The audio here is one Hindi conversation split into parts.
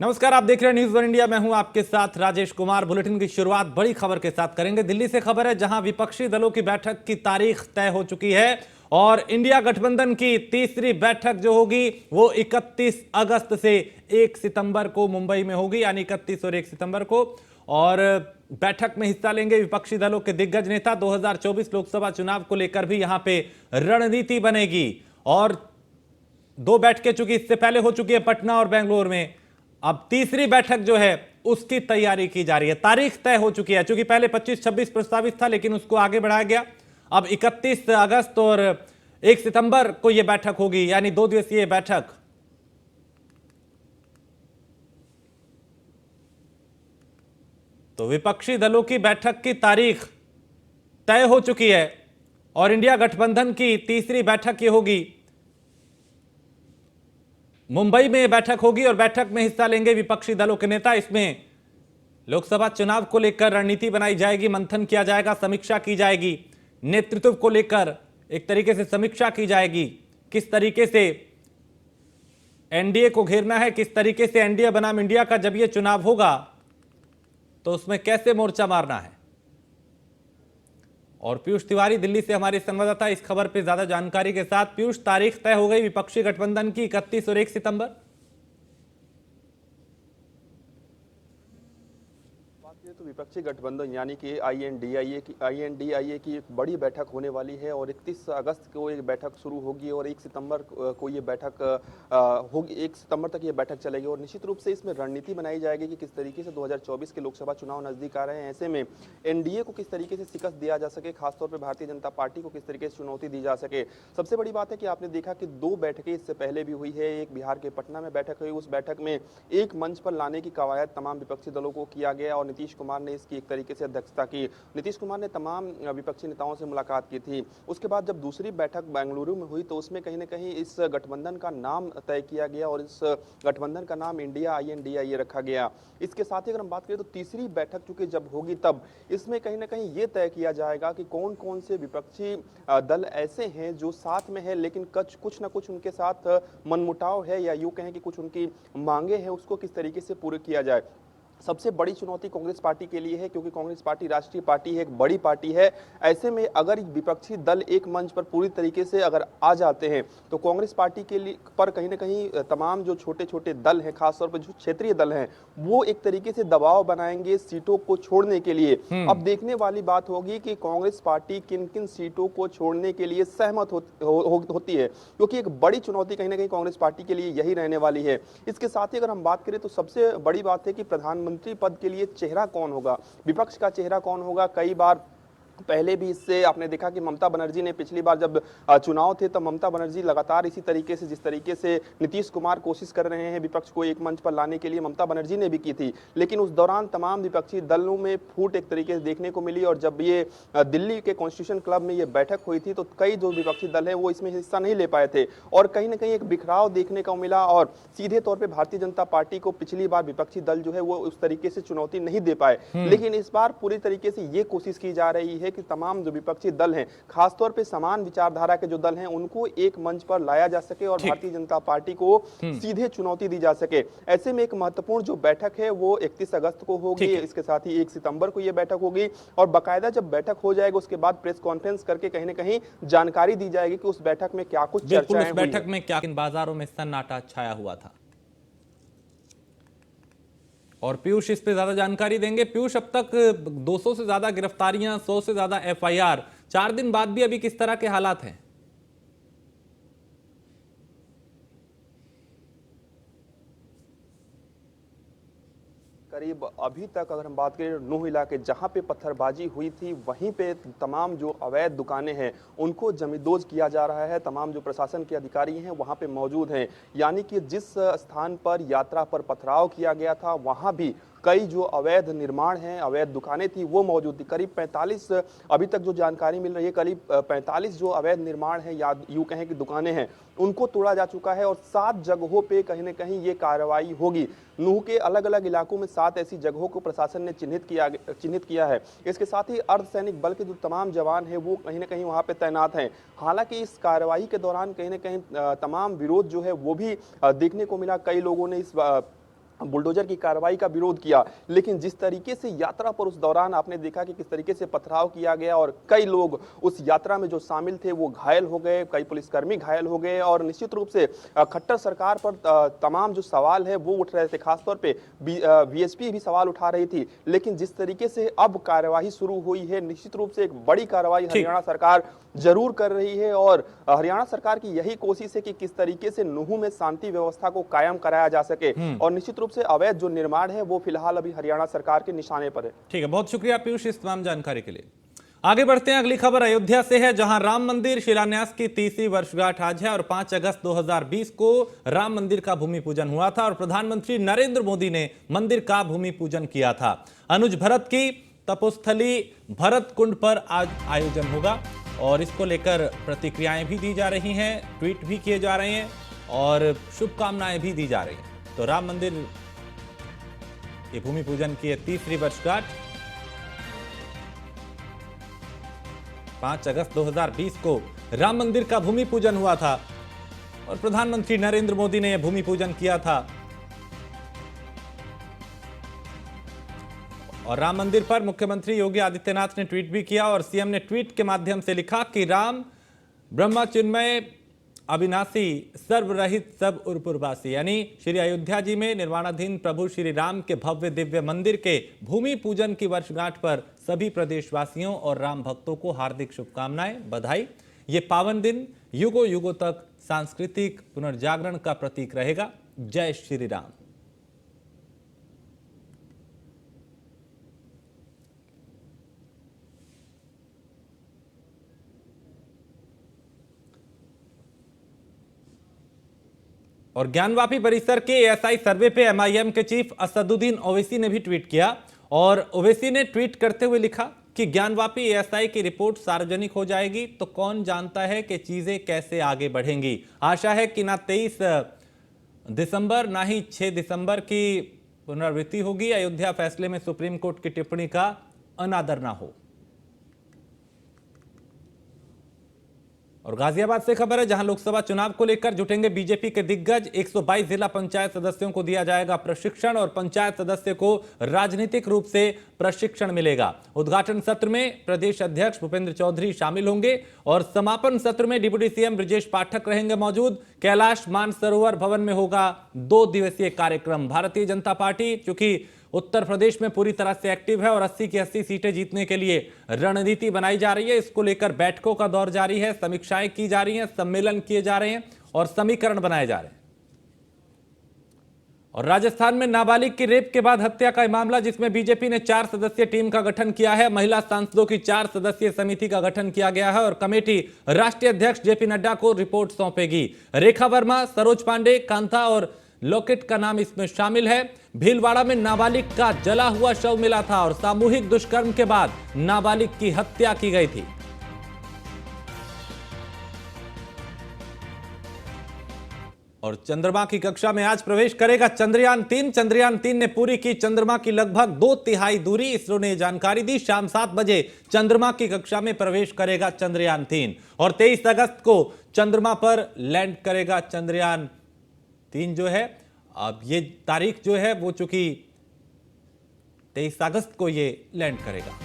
नमस्कार, आप देख रहे हैं न्यूज़ वन इंडिया। मैं हूं आपके साथ राजेश कुमार। बुलेटिन की शुरुआत बड़ी खबर के साथ करेंगे। दिल्ली से खबर है, जहां विपक्षी दलों की बैठक की तारीख तय हो चुकी है और इंडिया गठबंधन की तीसरी बैठक जो होगी वो 31 अगस्त से 1 सितंबर को मुंबई में होगी, यानी 31 और 1 सितंबर को। और बैठक में हिस्सा लेंगे विपक्षी दलों के दिग्गज नेता। 2024 लोकसभा चुनाव को लेकर भी यहां पे रणनीति बनेगी और दो बैठकें चूंकि इससे पहले हो चुकी है पटना और बेंगलुरु में, अब तीसरी बैठक जो है उसकी तैयारी की जा रही है। तारीख तय हो चुकी है, चूंकि पहले 25-26 प्रस्तावित था लेकिन उसको आगे बढ़ाया गया। अब 31 अगस्त और 1 सितंबर को यह बैठक होगी, यानी 2 दिवसीय बैठक। तो विपक्षी दलों की बैठक की तारीख तय हो चुकी है और इंडिया गठबंधन की तीसरी बैठक ये होगी। मुंबई में बैठक होगी और बैठक में हिस्सा लेंगे विपक्षी दलों के नेता। इसमें लोकसभा चुनाव को लेकर रणनीति बनाई जाएगी, मंथन किया जाएगा, समीक्षा की जाएगी, नेतृत्व को लेकर एक तरीके से समीक्षा की जाएगी। किस तरीके से एनडीए को घेरना है, किस तरीके से एनडीए बनाम इंडिया का जब यह चुनाव होगा तो उसमें कैसे मोर्चा मारना है। और पीयूष तिवारी दिल्ली से हमारे संवाददाता इस खबर पे ज्यादा जानकारी के साथ। पीयूष, तारीख तय हो गई विपक्षी गठबंधन की 31 और 1 सितंबर। तो विपक्षी गठबंधन यानी कि आईएनडीआईए की एक बड़ी बैठक होने वाली है और 31 अगस्त को ये बैठक शुरू होगी और 1 सितंबर को ये बैठक होगी। 1 सितंबर तक ये बैठक चलेगी और निश्चित रूप से इसमें रणनीति बनाई जाएगी कि किस तरीके से 2024 के लोकसभा चुनाव नजदीक आ रहे हैं, ऐसे में एनडीए को किस तरीके से शिकस्त दिया जा सके, खासतौर पर भारतीय जनता पार्टी को किस तरीके से चुनौती दी जा सके। सबसे बड़ी बात है कि आपने देखा कि 2 बैठकें इससे पहले भी हुई है। एक बिहार के पटना में बैठक हुई, उस बैठक में एक मंच पर लाने की कवायद तमाम विपक्षी दलों को किया गया और नीतीश कुमार ने इसकी एक तरीके से अध्यक्षता की। नीतीश कुमार ने तमाम विपक्षी नेताओं से मुलाकात की थी। उसके बाद जब दूसरी बैठक बेंगलुरु में हुई तो उसमें कहीं ना कहीं इस गठबंधन का नाम तय किया गया और इस गठबंधन का नाम इंडिया आईएनडीआईए रखा गया। इसके साथ ही अगर हम बात करें तो तीसरी बैठक चूंकि जब होगी तब इसमें कहीं ना कहीं ये तय किया जाएगा कि कौन कौन से विपक्षी दल ऐसे हैं जो साथ में है लेकिन कुछ ना कुछ उनके साथ मनमुटाव है या यूं कहें कि कुछ उनकी मांगे हैं, उसको किस तरीके से पूरे किया जाए। सबसे बड़ी चुनौती कांग्रेस पार्टी के लिए है क्योंकि कांग्रेस पार्टी राष्ट्रीय पार्टी है, एक बड़ी पार्टी है। ऐसे में अगर विपक्षी दल एक मंच पर पूरी तरीके से अगर आ जाते हैं तो कांग्रेस पार्टी के लिए पर कहीं ना कहीं तमाम जो छोटे छोटे दल हैं, खासतौर पर जो क्षेत्रीय दल हैं, वो एक तरीके से दबाव बनाएंगे सीटों को छोड़ने के लिए। अब देखने वाली बात होगी कि कांग्रेस पार्टी किन किन सीटों को छोड़ने के लिए सहमत होती है, क्योंकि एक बड़ी चुनौती कहीं ना कहीं कांग्रेस पार्टी के लिए यही रहने वाली है। इसके साथ ही अगर हम बात करें तो सबसे बड़ी बात है कि प्रधानमंत्री पद के लिए चेहरा कौन होगा, विपक्ष का चेहरा कौन होगा। कई बार पहले भी इससे आपने देखा कि ममता बनर्जी ने पिछली बार जब चुनाव थे तब ममता बनर्जी लगातार इसी तरीके से, जिस तरीके से नीतीश कुमार कोशिश कर रहे हैं विपक्ष को एक मंच पर लाने के लिए, ममता बनर्जी ने भी की थी। लेकिन उस दौरान तमाम विपक्षी दलों में फूट एक तरीके से देखने को मिली और जब ये दिल्ली के कॉन्स्टिट्यूशन क्लब में ये बैठक हुई थी तो कई जो विपक्षी दल हैं वो इसमें हिस्सा नहीं ले पाए थे और कहीं ना कहीं एक बिखराव देखने को मिला और सीधे तौर पर भारतीय जनता पार्टी को पिछली बार विपक्षी दल जो है वो उस तरीके से चुनौती नहीं दे पाए। लेकिन इस बार पूरी तरीके से ये कोशिश की जा रही है कि तमाम जो विपक्षी दल हैं, खासतौर पे समान विचारधारा के जो दल हैं, उनको एक मंच पर लाया जा सके और भारतीय जनता पार्टी को सीधे चुनौती दी जा सके। ऐसे में एक महत्वपूर्ण जो बैठक है वो 31 अगस्त को होगी। इसके साथ ही 1 सितंबर को यह बैठक होगी और बाकायदा जब बैठक हो जाएगी उसके बाद प्रेस कॉन्फ्रेंस करके कहीं ना कहीं जानकारी दी जाएगी कि उस बैठक में क्या कुछ चर्चाएं हुई। बैठक में क्या बाजारों में सन्नाटा छाया हुआ था और पीयूष इस पे ज्यादा जानकारी देंगे। पीयूष, अब तक 200 से ज्यादा गिरफ्तारियां, 100 से ज्यादा एफआईआर, 4 दिन बाद भी अभी किस तरह के हालात हैं? करीब अभी तक अगर हम बात करें नूह इलाके जहां पे पत्थरबाजी हुई थी वहीं पे तमाम जो अवैध दुकानें हैं उनको जमींदोज किया जा रहा है। तमाम जो प्रशासन के अधिकारी हैं वहां पे मौजूद हैं, यानी कि जिस स्थान पर यात्रा पर पथराव किया गया था वहां भी कई जो अवैध निर्माण हैं, अवैध दुकानें थी वो मौजूद थी। करीब 45 अभी तक जो जानकारी मिल रही है, करीब 45 जो अवैध निर्माण है या यूं कहें कि दुकानें हैं उनको तोड़ा जा चुका है और 7 जगहों पे कहीं ना कहीं ये कार्रवाई होगी। नूह के अलग अलग इलाकों में 7 ऐसी जगहों को प्रशासन ने चिन्हित किया है। इसके साथ ही अर्धसैनिक बल के जो तमाम जवान हैं वो कहीं ना कहीं वहां पे तैनात हैं। हालांकि इस कार्रवाई के दौरान कहीं ना कहीं तमाम विरोध जो है वो भी देखने को मिला। कई लोगों ने इस बुलडोजर की कार्रवाई का विरोध किया, लेकिन जिस तरीके से यात्रा पर उस दौरान आपने देखा कि किस तरीके से पथराव किया गया और कई लोग उस यात्रा में जो शामिल थे वो घायल हो गए, कई पुलिसकर्मी घायल हो गए और निश्चित रूप से खट्टर सरकार पर तमाम जो सवाल है वो उठ रहे थे। खासतौर पे वीएसपी भी सवाल उठा रही थी, लेकिन जिस तरीके से अब कार्यवाही शुरू हुई है, निश्चित रूप से एक बड़ी कार्रवाई हरियाणा सरकार जरूर कर रही है और हरियाणा सरकार की यही कोशिश है कि किस तरीके से नूहू में शांति व्यवस्था को कायम कराया जा सके और निश्चित रूप से अवैध जो निर्माण है वो फिलहाल अभी हरियाणा सरकार के निशाने पर है। ठीक है, बहुत शुक्रिया पीयूष इस तमाम जानकारी के लिए। आगे बढ़ते हैं, अगली खबर अयोध्या से है, जहां राम मंदिर शिलान्यास की 30वीं वर्षगांठ आज है और 5 अगस्त 2020 को राम मंदिर का भूमि पूजन हुआ था और प्रधानमंत्री नरेंद्र मोदी ने मंदिर का भूमि पूजन किया था। अनुज भरत की तपोस्थली भरत कुंड पर आज आयोजन होगा और इसको लेकर प्रतिक्रियाएं भी दी जा रही हैं, ट्वीट भी किए जा रहे हैं और शुभकामनाएं भी दी जा रही हैं। तो राम मंदिर ये भूमि पूजन की 30वीं वर्षगांठ 5 अगस्त 2020 को राम मंदिर का भूमि पूजन हुआ था और प्रधानमंत्री नरेंद्र मोदी ने यह भूमि पूजन किया था। और राम मंदिर पर मुख्यमंत्री योगी आदित्यनाथ ने ट्वीट भी किया और सीएम ने ट्वीट के माध्यम से लिखा कि राम ब्रह्मा चिन्मय अविनाशी सर्वरहित सब उर्पुरवासी, यानी श्री अयोध्या जी में निर्माणाधीन प्रभु श्री राम के भव्य दिव्य मंदिर के भूमि पूजन की वर्षगांठ पर सभी प्रदेशवासियों और राम भक्तों को हार्दिक शुभकामनाएं, बधाई। ये पावन दिन युगों युगों तक सांस्कृतिक पुनर्जागरण का प्रतीक रहेगा। जय श्री राम। और ज्ञानवापी परिसर के एएसआई सर्वे पे एमआईएम के चीफ असदुद्दीन ओवैसी ने भी ट्वीट किया और ओवैसी ने ट्वीट करते हुए लिखा कि ज्ञानवापी एएसआई की रिपोर्ट सार्वजनिक हो जाएगी तो कौन जानता है कि चीजें कैसे आगे बढ़ेंगी। आशा है कि ना 23 दिसंबर ना ही 6 दिसंबर की पुनरावृत्ति होगी, अयोध्या फैसले में सुप्रीम कोर्ट की टिप्पणी का अनादर ना हो। और गाजियाबाद से खबर है, जहां लोकसभा चुनाव को लेकर जुटेंगे बीजेपी के दिग्गज। 122 जिला पंचायत सदस्यों को दिया जाएगा प्रशिक्षण और पंचायत सदस्य को राजनीतिक रूप से प्रशिक्षण मिलेगा। उद्घाटन सत्र में प्रदेश अध्यक्ष भूपेंद्र चौधरी शामिल होंगे और समापन सत्र में डिप्टी सीएम ब्रजेश पाठक रहेंगे मौजूद। कैलाश मानसरोवर भवन में होगा 2 दिवसीय कार्यक्रम। भारतीय जनता पार्टी चूंकि उत्तर प्रदेश में पूरी तरह से एक्टिव है और 80 की 80 सीटें जीतने के लिए रणनीति बनाई जा रही है। इसको लेकर बैठकों का दौर जारी है, समीक्षाएं की जा रही हैं, सम्मेलन किए जा रहे हैं और समीकरण बनाए जा रहे हैं। और राजस्थान में नाबालिग की रेप के बाद हत्या का मामला, जिसमें बीजेपी ने 4 सदस्यीय टीम का गठन किया है। महिला सांसदों की 4 सदस्यीय समिति का गठन किया गया है और कमेटी राष्ट्रीय अध्यक्ष जेपी नड्डा को रिपोर्ट सौंपेगी। रेखा वर्मा, सरोज पांडे, कांता और लॉकेट का नाम इसमें शामिल है। भीलवाड़ा में नाबालिग का जला हुआ शव मिला था और सामूहिक दुष्कर्म के बाद नाबालिग की हत्या की गई थी। और चंद्रमा की कक्षा में आज प्रवेश करेगा चंद्रयान 3। चंद्रयान 3 ने पूरी की चंद्रमा की लगभग 2/3 दूरी। इसरो ने जानकारी दी। शाम 7 बजे चंद्रमा की कक्षा में प्रवेश करेगा चंद्रयान 3 और 23 अगस्त को चंद्रमा पर लैंड करेगा चंद्रयान 3 जो है। अब ये तारीख जो है वो चूंकि 23 अगस्त को ये लैंड करेगा।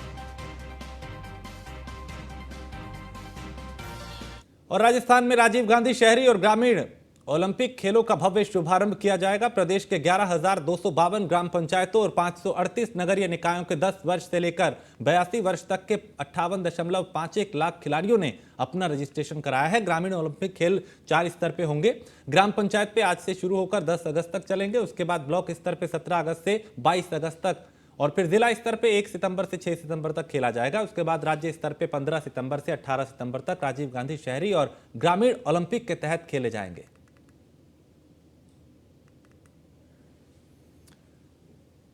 और राजस्थान में राजीव गांधी शहरी और ग्रामीण ओलंपिक खेलों का भव्य शुभारंभ किया जाएगा। प्रदेश के 11,252 ग्राम पंचायतों और 538 नगरीय निकायों के 10 वर्ष से लेकर 82 वर्ष तक के 58.51 लाख खिलाड़ियों ने अपना रजिस्ट्रेशन कराया है। ग्रामीण ओलंपिक खेल 4 स्तर पे होंगे। ग्राम पंचायत पे आज से शुरू होकर 10 अगस्त तक चलेंगे। उसके बाद ब्लॉक स्तर पे 17 अगस्त से 22 अगस्त तक और फिर जिला स्तर पे 1 सितंबर से 6 सितंबर तक खेला जाएगा। उसके बाद राज्य स्तर पे 15 सितंबर से 18 सितंबर तक राजीव गांधी शहरी और ग्रामीण ओलंपिक के तहत खेले जाएंगे।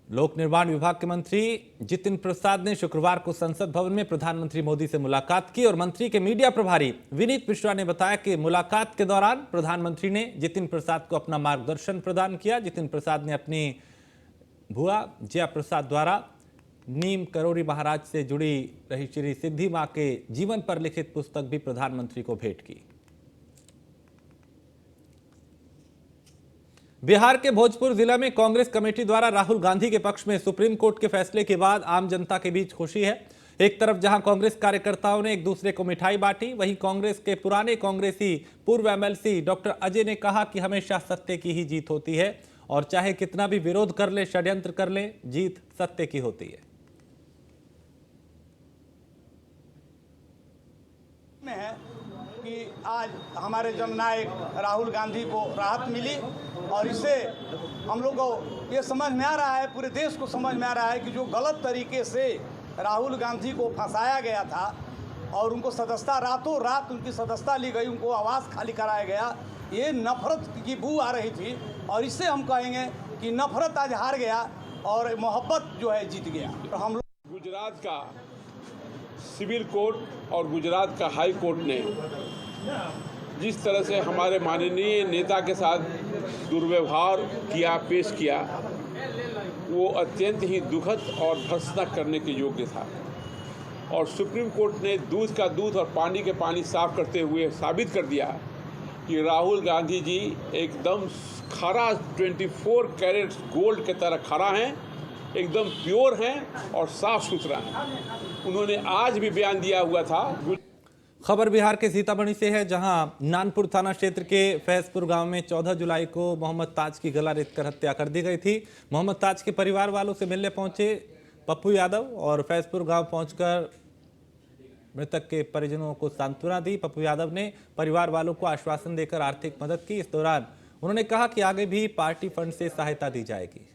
लोक निर्माण विभाग के मंत्री जितिन प्रसाद ने शुक्रवार को संसद भवन में प्रधानमंत्री मोदी से मुलाकात की और मंत्री के मीडिया प्रभारी विनीत मिश्रा ने बताया कि मुलाकात के दौरान प्रधानमंत्री ने जितिन प्रसाद को अपना मार्गदर्शन प्रदान किया। जितिन प्रसाद ने अपनी भुआ जया प्रसाद द्वारा नीम करोड़ी महाराज से जुड़ी रही श्री सिद्धि मां के जीवन पर लिखित पुस्तक भी प्रधानमंत्री को भेंट की। बिहार के भोजपुर जिला में कांग्रेस कमेटी द्वारा राहुल गांधी के पक्ष में सुप्रीम कोर्ट के फैसले के बाद आम जनता के बीच खुशी है। एक तरफ जहां कांग्रेस कार्यकर्ताओं ने एक दूसरे को मिठाई बांटी, वहीं कांग्रेस के पुराने कांग्रेसी पूर्व एमएलसी डॉक्टर अजय ने कहा कि हमेशा सत्य की ही जीत होती है और चाहे कितना भी विरोध कर ले, षड्यंत्र कर ले, जीत सत्य की होती है। कि आज हमारे जननायक राहुल गांधी को राहत मिली और इससे हम लोग को ये समझ में आ रहा है, पूरे देश को समझ में आ रहा है कि जो गलत तरीके से राहुल गांधी को फंसाया गया था और उनको सदस्यता रातों रात उनकी सदस्यता ली गई, उनको आवास खाली कराया गया, ये नफरत की बू आ रही थी और इससे हम कहेंगे कि नफरत आज हार गया और मोहब्बत जो है जीत गया। तो हम लोग गुजरात का सिविल कोर्ट और गुजरात का हाई कोर्ट ने जिस तरह से हमारे माननीय नेता के साथ दुर्व्यवहार किया, पेश किया, वो अत्यंत ही दुखद और भर्त्सना करने के योग्य था। और सुप्रीम कोर्ट ने दूध का दूध और पानी के पानी साफ करते हुए साबित कर दिया कि राहुल गांधी जी एकदम खरा 24 कैरेट गोल्ड के तरह खरा हैं, एकदम प्योर हैं और साफ सुथरा हैं। उन्होंने आज भी बयान दिया हुआ था। खबर बिहार के सीतामढ़ी से है, जहां नानपुर थाना क्षेत्र के फैजपुर गांव में 14 जुलाई को मोहम्मद ताज की गला रेतकर हत्या कर दी गई थी। मोहम्मद ताज के परिवार वालों से मिलने पहुंचे पप्पू यादव और फैजपुर गांव पहुंचकर मृतक के परिजनों को सांत्वना दी। पप्पू यादव ने परिवार वालों को आश्वासन देकर आर्थिक मदद की। इस दौरान उन्होंने कहा कि आगे भी पार्टी फंड से सहायता दी जाएगी।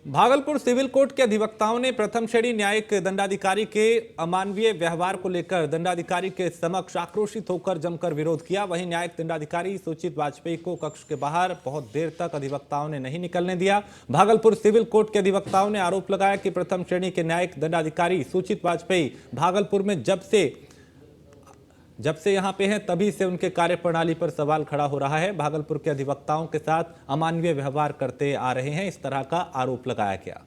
भागलपुर सिविल कोर्ट के अधिवक्ताओं ने प्रथम श्रेणी न्यायिक दंडाधिकारी के अमानवीय व्यवहार को लेकर दंडाधिकारी के समक्ष आक्रोशित होकर जमकर विरोध किया। वहीं न्यायिक दंडाधिकारी सुचित वाजपेयी को कक्ष के बाहर बहुत देर तक अधिवक्ताओं ने नहीं निकलने दिया। भागलपुर सिविल कोर्ट के अधिवक्ताओं ने आरोप लगाया कि प्रथम श्रेणी के न्यायिक दंडाधिकारी सुचित वाजपेयी भागलपुर में जब से यहां पे हैं तभी से उनके कार्यप्रणाली पर सवाल खड़ा हो रहा है। भागलपुर के अधिवक्ताओं के साथ अमानवीय व्यवहार करते आ रहे हैं, इस तरह का आरोप लगाया गया।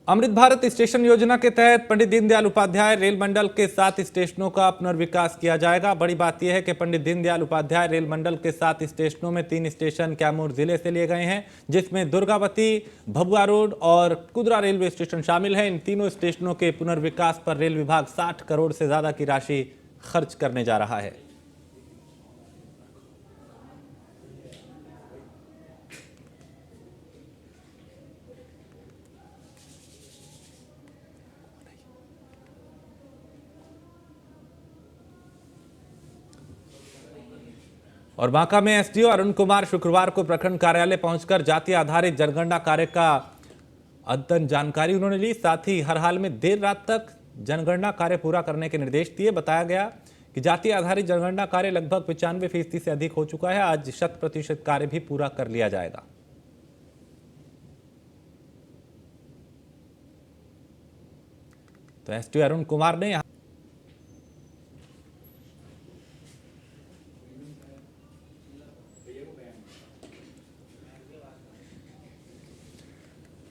अमृत भारत स्टेशन योजना के तहत पंडित दीनदयाल उपाध्याय रेल मंडल के 7 स्टेशनों का पुनर्विकास किया जाएगा। बड़ी बात यह है कि पंडित दीनदयाल उपाध्याय रेल मंडल के 7 स्टेशनों में 3 स्टेशन कैमूर जिले से लिए गए हैं, जिसमें दुर्गावती, भभुआ रोड और कुदरा रेलवे स्टेशन शामिल है। इन तीनों स्टेशनों के पुनर्विकास पर रेल विभाग 60 करोड़ से ज्यादा की राशि खर्च करने जा रहा है। और बांका में एसडीओ अरुण कुमार शुक्रवार को प्रखंड कार्यालय पहुंचकर जाति आधारित जनगणना कार्य का अद्यतन जानकारी उन्होंने ली। साथ ही हर हाल में देर रात तक जनगणना कार्य पूरा करने के निर्देश दिए। बताया गया कि जाति आधारित जनगणना कार्य लगभग 95% से अधिक हो चुका है। आज 100% कार्य भी पूरा कर लिया जाएगा। तो एसडीओ अरुण कुमार ने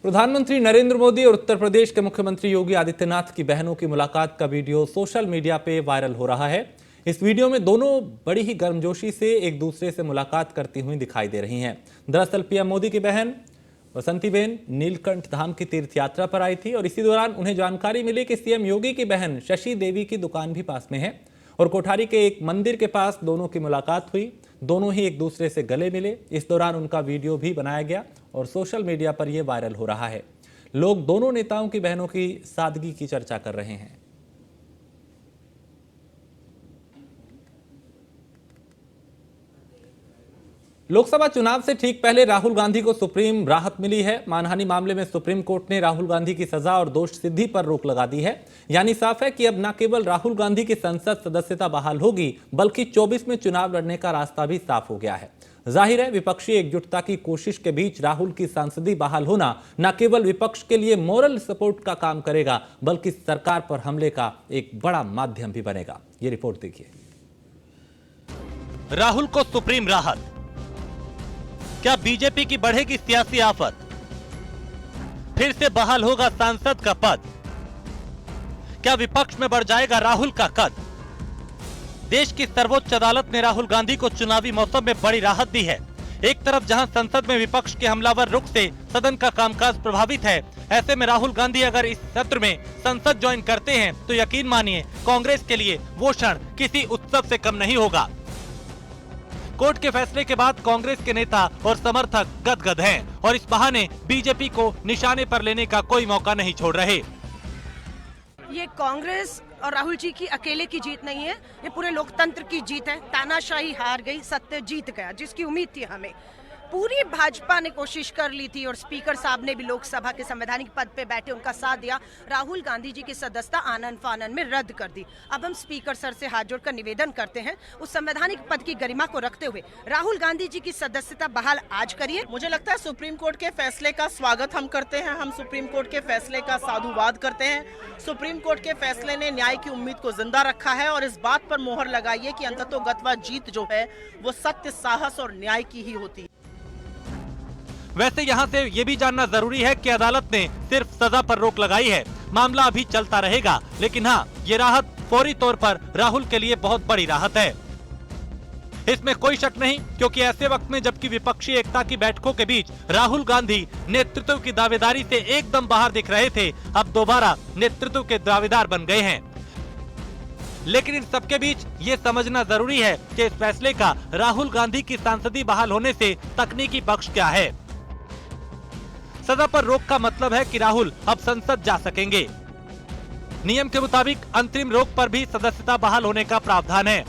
प्रधानमंत्री नरेंद्र मोदी और उत्तर प्रदेश के मुख्यमंत्री योगी आदित्यनाथ की बहनों की मुलाकात का वीडियो सोशल मीडिया पे वायरल हो रहा है। इस वीडियो में दोनों बड़ी ही गर्मजोशी से एक दूसरे से मुलाकात करती हुई दिखाई दे रही हैं। दरअसल पीएम मोदी की बहन बसंतीबेन नीलकंठ धाम की तीर्थ यात्रा पर आई थी और इसी दौरान उन्हें जानकारी मिली कि सीएम योगी की बहन शशि देवी की दुकान भी पास में है और कोठारी के एक मंदिर के पास दोनों की मुलाकात हुई। दोनों ही एक दूसरे से गले मिले। इस दौरान उनका वीडियो भी बनाया गया और सोशल मीडिया पर यह वायरल हो रहा है। लोग दोनों नेताओं की बहनों की सादगी की चर्चा कर रहे हैं। लोकसभा चुनाव से ठीक पहले राहुल गांधी को सुप्रीम राहत मिली है। मानहानि मामले में सुप्रीम कोर्ट ने राहुल गांधी की सजा और दोष सिद्धि पर रोक लगा दी है। यानी साफ है कि अब न केवल राहुल गांधी की संसद सदस्यता बहाल होगी, बल्कि 24 में चुनाव लड़ने का रास्ता भी साफ हो गया है। जाहिर है विपक्षी एकजुटता की कोशिश के बीच राहुल की सांसदी बहाल होना न केवल विपक्ष के लिए मोरल सपोर्ट का काम करेगा, बल्कि सरकार पर हमले का एक बड़ा माध्यम भी बनेगा। ये रिपोर्ट देखिए। राहुल को सुप्रीम राहत, क्या बीजेपी की बढ़ेगी सियासी आफत? फिर से बहाल होगा सांसद का पद? क्या विपक्ष में बढ़ जाएगा राहुल का कद? देश की सर्वोच्च अदालत ने राहुल गांधी को चुनावी मौसम में बड़ी राहत दी है। एक तरफ जहां संसद में विपक्ष के हमलावर रुख से सदन का कामकाज प्रभावित है, ऐसे में राहुल गांधी अगर इस सत्र में संसद ज्वाइन करते हैं तो यकीन मानिए कांग्रेस के लिए वो क्षण किसी उत्सव से कम नहीं होगा। कोर्ट के फैसले के बाद कांग्रेस के नेता और समर्थक गदगद हैं और इस बहाने बीजेपी को निशाने पर लेने का कोई मौका नहीं छोड़ रहे। ये कांग्रेस और राहुल जी की अकेले की जीत नहीं है, ये पूरे लोकतंत्र की जीत है। तानाशाही हार गई, सत्य जीत गया, जिसकी उम्मीद थी हमें। पूरी भाजपा ने कोशिश कर ली थी और स्पीकर साहब ने भी लोकसभा के संवैधानिक पद पे बैठे उनका साथ दिया। राहुल गांधी जी की सदस्यता आनन फानन में रद्द कर दी। अब हम स्पीकर सर से हाथ जोड़कर निवेदन करते हैं, उस संवैधानिक पद की गरिमा को रखते हुए राहुल गांधी जी की सदस्यता बहाल आज करिए। मुझे लगता है सुप्रीम कोर्ट के फैसले का स्वागत हम करते हैं, हम सुप्रीम कोर्ट के फैसले का साधुवाद करते हैं। सुप्रीम कोर्ट के फैसले ने न्याय की उम्मीद को जिंदा रखा है और इस बात पर मोहर लगाई है कि अंततोगत्वा जीत जो है वो सत्य, साहस और न्याय की ही होती है। वैसे यहाँ से ये भी जानना जरूरी है कि अदालत ने सिर्फ सजा पर रोक लगाई है, मामला अभी चलता रहेगा। लेकिन हाँ, ये राहत फौरी तौर पर राहुल के लिए बहुत बड़ी राहत है, इसमें कोई शक नहीं, क्योंकि ऐसे वक्त में जबकि विपक्षी एकता की बैठकों के बीच राहुल गांधी नेतृत्व की दावेदारी से एकदम बाहर दिख रहे थे, अब दोबारा नेतृत्व के दावेदार बन गए हैं। लेकिन इन सबके बीच ये समझना जरूरी है कि इस फैसले का राहुल गांधी की सांसदी बहाल होने से तकनीकी पक्ष क्या है। सजा पर रोक का मतलब है कि राहुल अब संसद जा सकेंगे। नियम के मुताबिक अंतरिम रोक पर भी सदस्यता बहाल होने का प्रावधान है।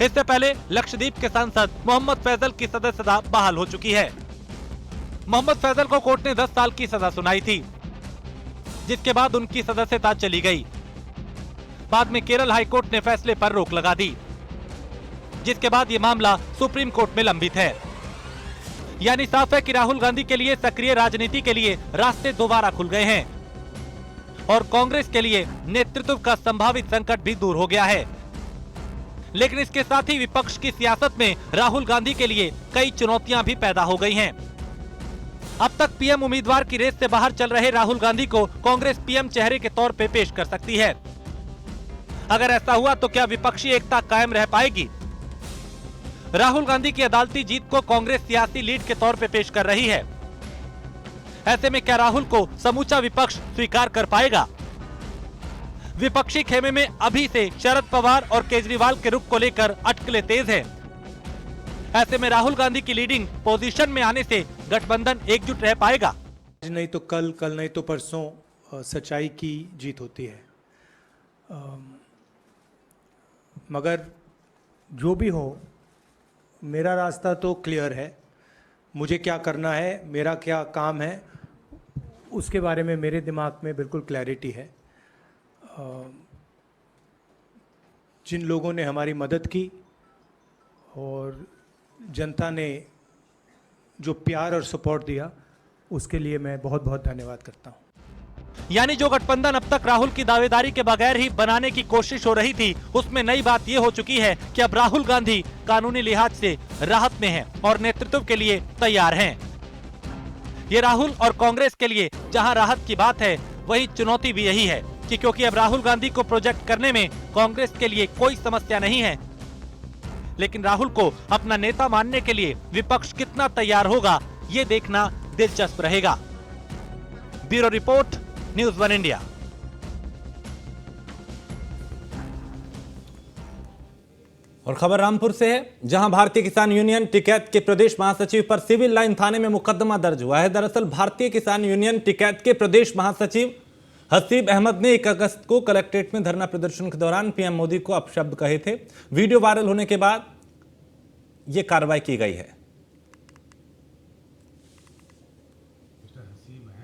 इससे पहले लक्षद्वीप के सांसद मोहम्मद फैजल की सदस्यता बहाल हो चुकी है। मोहम्मद फैजल को कोर्ट ने 10 साल की सजा सुनाई थी, जिसके बाद उनकी सदस्यता चली गई। बाद में केरल हाईकोर्ट ने फैसले पर रोक लगा दी, जिसके बाद ये मामला सुप्रीम कोर्ट में लंबित है। यानी साफ है कि राहुल गांधी के लिए सक्रिय राजनीति के लिए रास्ते दोबारा खुल गए हैं और कांग्रेस के लिए नेतृत्व का संभावित संकट भी दूर हो गया है। लेकिन इसके साथ ही विपक्ष की सियासत में राहुल गांधी के लिए कई चुनौतियां भी पैदा हो गई हैं। अब तक पीएम उम्मीदवार की रेस से बाहर चल रहे राहुल गांधी को कांग्रेस पीएम चेहरे के तौर पे पेश कर सकती है। अगर ऐसा हुआ तो क्या विपक्षी एकता कायम रह पाएगी? राहुल गांधी की अदालती जीत को कांग्रेस सियासी लीड के तौर पे पेश कर रही है। ऐसे में क्या राहुल को समूचा विपक्ष स्वीकार कर पाएगा? विपक्षी खेमे में अभी से शरद पवार और केजरीवाल के रुख को लेकर अटकलें तेज हैं। ऐसे में राहुल गांधी की लीडिंग पोजीशन में आने से गठबंधन एकजुट रह पाएगा? आज नहीं तो कल, कल नहीं तो परसों सच्चाई की जीत होती है। मगर जो भी हो, मेरा रास्ता तो क्लियर है। मुझे क्या करना है, मेरा क्या काम है, उसके बारे में मेरे दिमाग में बिल्कुल क्लैरिटी है। जिन लोगों ने हमारी मदद की और जनता ने जो प्यार और सपोर्ट दिया, उसके लिए मैं बहुत बहुत धन्यवाद करता हूँ। यानी जो गठबंधन अब तक राहुल की दावेदारी के बगैर ही बनाने की कोशिश हो रही थी, उसमें नई बात ये हो चुकी है कि अब राहुल गांधी कानूनी लिहाज से राहत में हैं और नेतृत्व के लिए तैयार हैं। ये राहुल और कांग्रेस के लिए जहां राहत की बात है, वही चुनौती भी यही है कि क्योंकि अब राहुल गांधी को प्रोजेक्ट करने में कांग्रेस के लिए कोई समस्या नहीं है, लेकिन राहुल को अपना नेता मानने के लिए विपक्ष कितना तैयार होगा, ये देखना दिलचस्प रहेगा। Bureau report, news 1 India. और खबर रामपुर से है, जहां भारतीय किसान यूनियन टिकैत के प्रदेश महासचिव पर सिविल लाइन थाने में मुकदमा दर्ज हुआ है। दरअसल भारतीय किसान यूनियन टिकैत के प्रदेश महासचिव हसीब अहमद ने 1 अगस्त को कलेक्ट्रेट में धरना प्रदर्शन के दौरान पीएम मोदी को अपशब्द कहे थे। वीडियो वायरल होने के बाद यह कार्रवाई की गई है।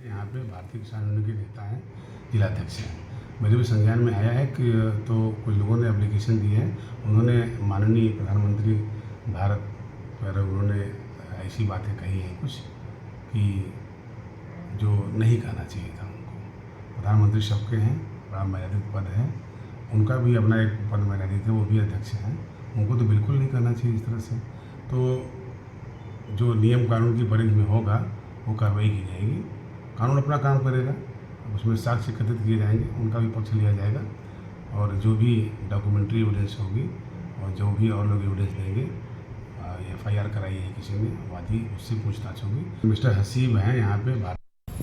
यहाँ पे भारतीय किसान यूनियन के नेता हैं, जिलाध्यक्ष हैं। मेरे भी संज्ञान में आया है कि तो कुछ लोगों ने एप्लीकेशन दी है, उन्होंने माननीय प्रधानमंत्री भारत पर उन्होंने ऐसी बातें कही हैं कुछ कि जो नहीं कहना चाहिए था उनको। प्रधानमंत्री सबके हैं, बड़ा मर्यादित पद है, उनका भी अपना एक पद मर्यादित है, वो भी अध्यक्ष हैं, उनको तो बिल्कुल नहीं कहना चाहिए इस तरह से। तो जो नियम कानून की परिधि में होगा वो कार्रवाई की जाएगी। कानून अपना काम करेगा, उसमें साक्ष्य एकत्रित किए जाएंगे, उनका भी पक्ष लिया जाएगा और जो भी डॉक्यूमेंट्री एविडेंस होगी और जो भी और लोग एविडेंस देंगे, FIR कराई है किसी ने, वादी, उससे पूछताछ होगी। मिस्टर हसीब हैं यहाँ पे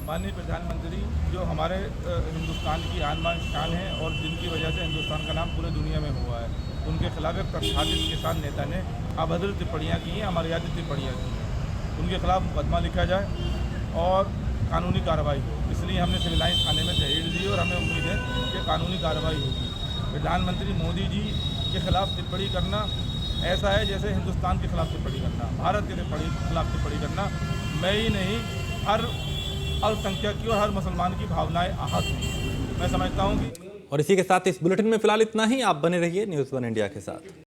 माननीय प्रधानमंत्री जो हमारे हिंदुस्तान की आन बान शान है और जिनकी वजह से हिंदुस्तान का नाम पूरे दुनिया में हुआ है, उनके खिलाफ एक प्रख्यात किसान नेता ने अभद्र टिप्पणियाँ की हैं, अमर्यादित टिप्पणियाँ की हैं। उनके खिलाफ मुकदमा लिखा जाए और कानूनी कार्रवाई हो। इसलिए हमने सिविल लाइन्स थाने में तहरीर दी और हमें उम्मीद है कि कानूनी कार्रवाई होगी। प्रधानमंत्री मोदी जी के खिलाफ टिप्पणी करना ऐसा है जैसे हिंदुस्तान के खिलाफ टिप्पणी करना, भारत के खिलाफ टिप्पणी करना। मैं ही नहीं, हर अल्पसंख्यक की और हर मुसलमान की भावनाएं आहत हुई। मैं समझता हूँ कि और इसी के साथ इस बुलेटिन में फिलहाल इतना ही। आप बने रहिए न्यूज़ 1 इंडिया के साथ।